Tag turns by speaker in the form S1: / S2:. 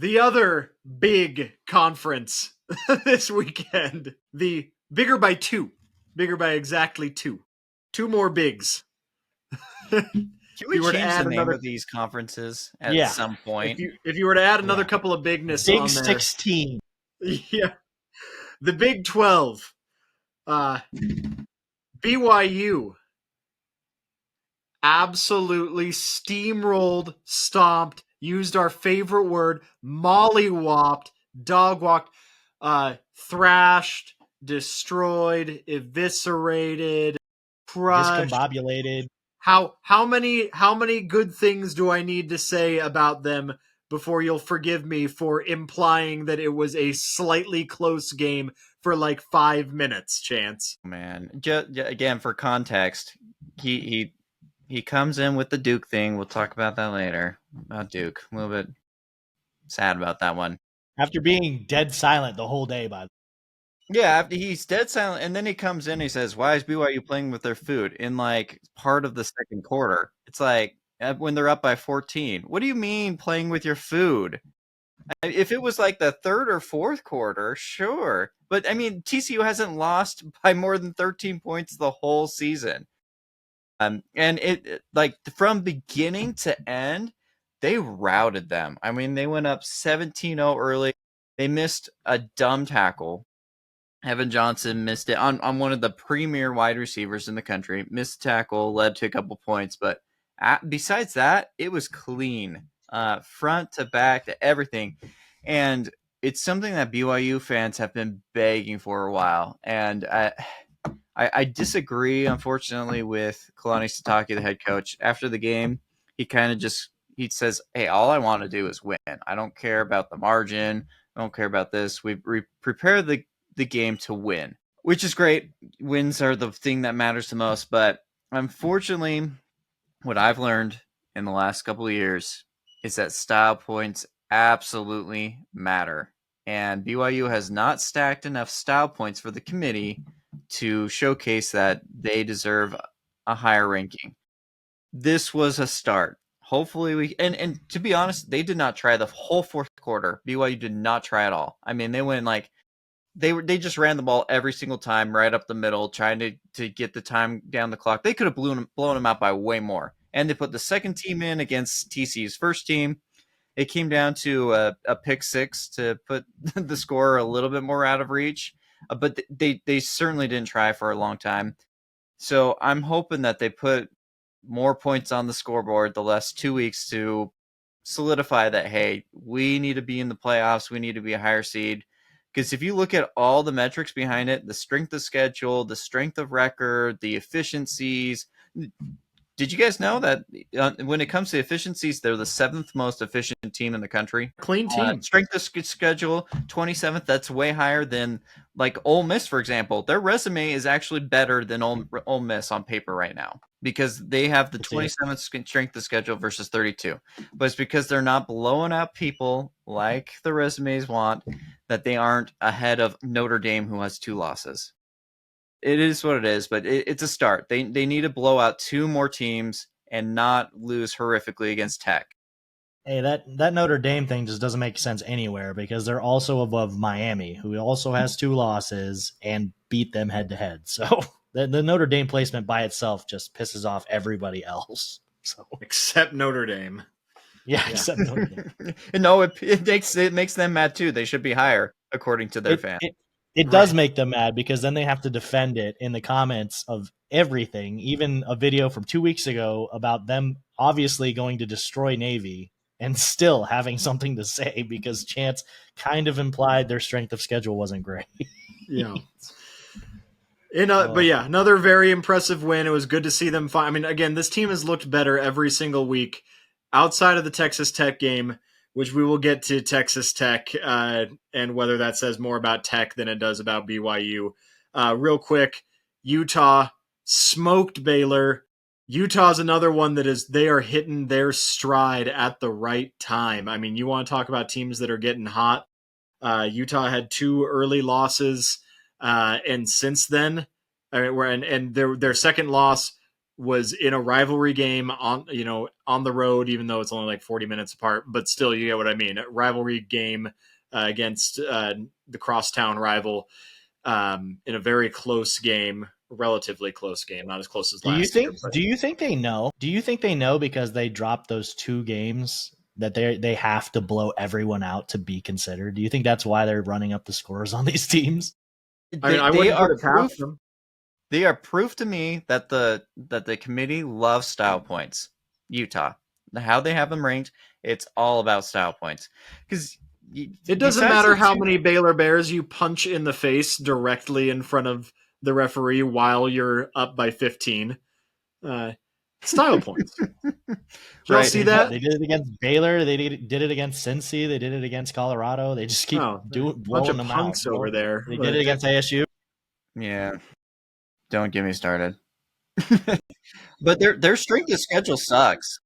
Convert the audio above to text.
S1: The other big conference this weekend, the bigger by exactly two. Two more bigs.
S2: Can we change the name of these conferences at some point?
S1: If you were to add another couple of bigness
S3: Big
S1: on there.
S3: 16.
S1: Yeah. The Big 12. BYU absolutely steamrolled, stomped, used our favorite word, mollywhopped, dog-walked, thrashed, destroyed, eviscerated, crushed.
S3: Discombobulated.
S1: How many good things do I need to say about them before you'll forgive me for implying that it was a slightly close game for like 5 minutes, Chance?
S2: Man, again, for context, he comes in with the Duke thing. We'll talk about that later. About Duke. A little bit sad about that one.
S3: After being dead silent the whole day, by the way.
S2: Yeah, after he's dead silent, and then he comes in and he says, why is BYU playing with their food in like part of the second quarter? It's like when they're up by 14. What do you mean playing with your food? If it was like the third or fourth quarter, sure. But I mean, TCU hasn't lost by more than 13 points the whole season. And it like from beginning to end, they routed them. I mean, they went up 17-0 early. They missed a dumb tackle. Evan Johnson missed it on one of the premier wide receivers in the country. Missed tackle, led to a couple points. But besides that, it was clean. Front to back to everything. And it's something that BYU fans have been begging for a while. And I disagree, unfortunately, with Kalani Sitake, the head coach. After the game, he kind of he says, hey, all I want to do is win. I don't care about the margin. I don't care about this. We prepare the game to win, which is great. Wins are the thing that matters the most. But unfortunately, what I've learned in the last couple of years is that style points absolutely matter. And BYU has not stacked enough style points for the committee to showcase that they deserve a higher ranking. This was a start. Hopefully we and to be honest, they did not try the whole fourth quarter. BYU did not try at all. I mean, they went like they just ran the ball every single time right up the middle, trying to get the time down the clock. They could have blown them out by way more. And they put the second team in against TCU's first team. It came down to a pick six to put the score a little bit more out of reach. But they certainly didn't try for a long time. So I'm hoping that they put more points on the scoreboard the last 2 weeks to solidify that, hey, we need to be in the playoffs. We need to be a higher seed. Because if you look at all the metrics behind it, the strength of schedule, the strength of record, the efficiencies, did you guys know that when it comes to efficiencies, they're the 7th most efficient team in the country?
S1: Clean team.
S2: Strength of schedule, 27th. That's way higher than like Ole Miss, for example. Their resume is actually better than Ole Miss on paper right now because they have the 27th strength of schedule versus 32. But it's because they're not blowing out people like the resumes want that they aren't ahead of Notre Dame, who has 2 losses. It is what it is, but it's a start. They need to blow out 2 more teams and not lose horrifically against Tech.
S3: Hey, that Notre Dame thing just doesn't make sense anywhere because they're also above Miami, who also has 2 losses and beat them head to head. So the Notre Dame placement by itself just pisses off everybody else. So
S1: except Notre Dame.
S3: Yeah. Except Notre Dame.
S2: No, it makes them mad too. They should be higher according to their fans.
S3: It does make them mad because then they have to defend it in the comments of everything, even a video from 2 weeks ago about them obviously going to destroy Navy and still having something to say because Chance kind of implied their strength of schedule wasn't great.
S1: Yeah. But yeah, another very impressive win. It was good to see them find. I mean, again, this team has looked better every single week outside of the Texas Tech game, which we will get to Texas Tech and whether that says more about Tech than it does about BYU. Real quick, Utah smoked Baylor. Utah's another one that they are hitting their stride at the right time. I mean, you want to talk about teams that are getting hot. Utah had 2 early losses, and since then, and their second loss was in a rivalry game on the road, even though it's only like 40 minutes apart, but still, you get what I mean. A rivalry game against the crosstown rival in a very close game, relatively close game, not as close as last year.
S3: Do you think they know? Do you think they know because they dropped those 2 games that they have to blow everyone out to be considered? Do you think that's why they're running up the scores on these teams?
S1: I wouldn't put it past them.
S2: They are proof to me that the committee loves style points. Utah, how they have them ranked, it's all about style points. Because
S1: it doesn't matter how many Baylor Bears you punch in the face directly in front of the referee while you're up by 15. Style points. Did y'all see that?
S3: They did it against Baylor. They did it against Cincy. They did it against Colorado. They just keep blowing them out.
S1: Over there.
S3: They did it against ASU.
S2: Yeah. Don't get me started. But their strength of schedule sucks.